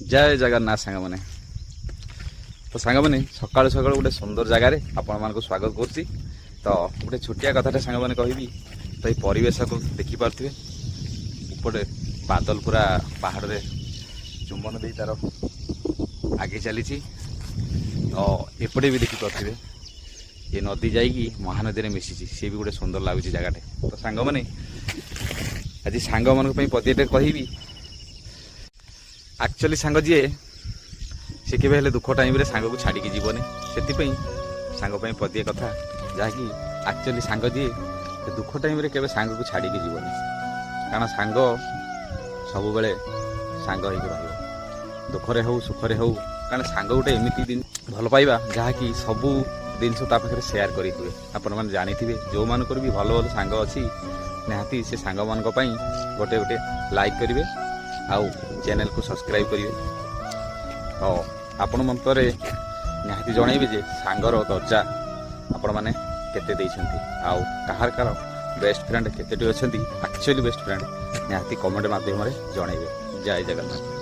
जय जगन्नाथ सांग मैंने तो सांग मैंने सकाळु सकाळु गोटे सुंदर जगार आपण स्वागत करुच्ची। तो गोटे छोटिया कथाटे सांग मैंने कहबी तो ये परिवेश को देखिपे उपटे बादल पूरा पहाड़ रे चुंबन दे तार आगे चली तो एपटे भी देखिपे ये नदी जाइकी महानदी में मिसी सी भी गोटे सुंदर लगुच जगटे। तो सांग मैंने आज सांग मान पदिटे कहबी एक्चुअली सांग जी सी के दुख टाइम रे सांग को छाड़ी जीवनी से सांग पदिए कथा जहाँकि एक्चुअली सांग जी दुख टाइम रे केबे सांग को छाड़ी जीवनी कारण सांग सब बेले सांग हो दुखरे हो सुखरे हो कारण सांग गोटे एमती दिन भल पाइबा जहाँकि सबू जिनस पाखे सेयार करें आपण मैंने जानी थे जो मानक भी भल भल सांग अच्छी निहाती से सांग मान गोटे गोटे लाइक करेंगे आउ चैनल को सब्सक्राइब करेंगे और आपण मंतरे निहाती जनइबे जे सांगर दर्जा आपण मैंने केते देइछंती आउ कहार कार बेस्ट फ्रेंड केते अच्छा एक्चुअली बेस्ट फ्रेंड निहाती कमेंट माध्यम जनइबे। जय जगन्नाथ।